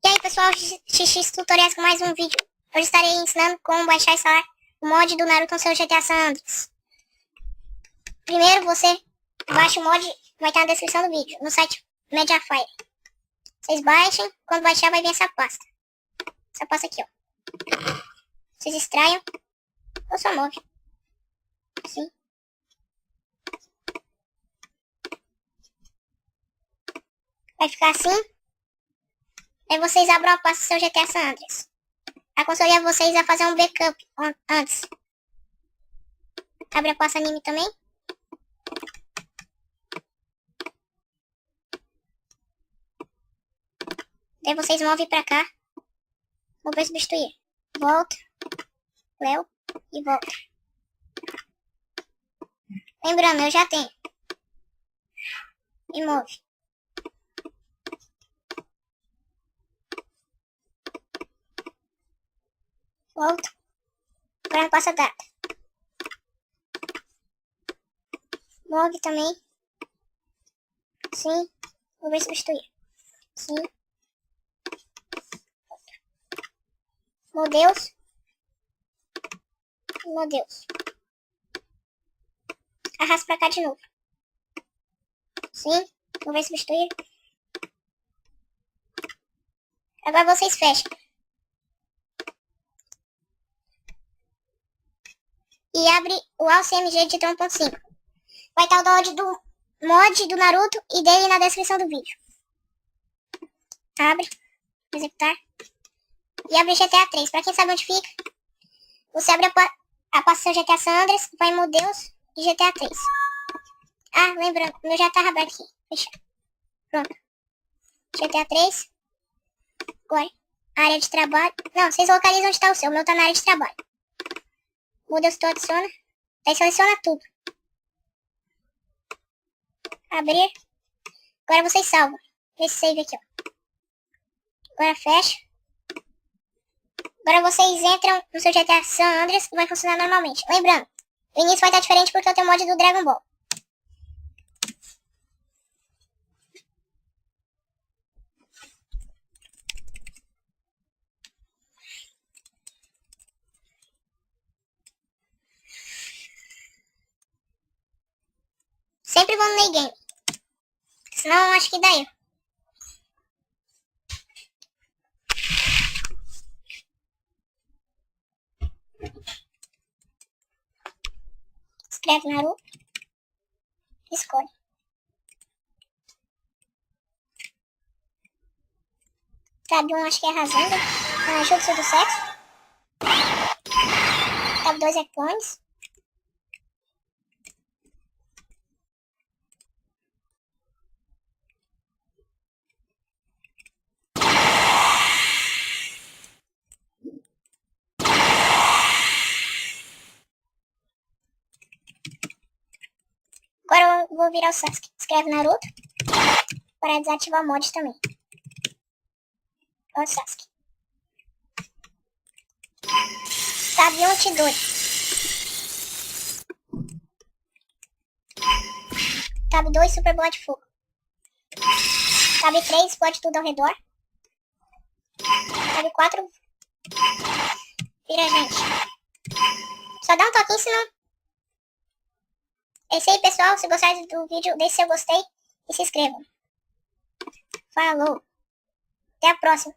E aí pessoal, XX Tutoriais com mais um vídeo. Hoje estarei ensinando como baixar e instalar o mod do Naruto no seu GTA San Andreas. Primeiro você baixa o mod, vai estar na descrição do vídeo, no site Mediafire. Vocês baixem, quando baixar vai vir essa pasta. Essa pasta aqui, ó. Vocês extraiam, ou só move. Assim. Vai ficar assim. Aí vocês abrem a pasta do seu GTA San Andreas. Aconselho vocês a fazer um backup antes. Abre a pasta anime também. Daí vocês movem pra cá. Vou ver substituir. Volta. Léo. E volta. Lembrando, eu já tenho. E move. Volta. Agora não passa data. Move também. Sim. Vou ver substituir. Sim. Modelos. Modelos. Arrasta pra cá de novo. Sim. Vou ver substituir. Agora vocês fecham. E abre o AllCMG de 1.5. Vai estar o download do mod do Naruto e dele na descrição do vídeo. Abre. Executar. E abre GTA 3. Pra quem sabe onde fica, você abre a pasta do GTA San Andreas, vai em modelos e GTA 3. Ah, lembrando, o meu já tá aberto aqui. Fechado. Pronto. GTA 3. Agora, área de trabalho. Não, vocês localizam onde tá o seu. O meu tá na área de trabalho. Modelos tu adiciona. Daí seleciona tudo. Abrir. Agora vocês salvam. Esse save aqui, ó. Agora fecha. Agora vocês entram no seu GTA San Andreas e vai funcionar normalmente. Lembrando, o início vai estar diferente porque eu tenho o mod do Dragon Ball. Sempre vou no Ney Game. Senão acho que dá erro. Escreve Naruto. Escolhe. Tab 1 acho que é Razanda. Jutsu do sexo. Tab 2 é clones. Agora eu vou virar o Sasuke. Escreve Naruto. Para desativar o mod também. Olha o Sasuke. Tab 1 Chidori. Tab 2 Super Bola de Fogo. Tab 3 explode tudo ao redor. Tab 4 vira gente. Só dá um toquinho senão. É isso aí pessoal, se gostaram do vídeo, deixe seu gostei e se inscrevam. Falou. Até a próxima.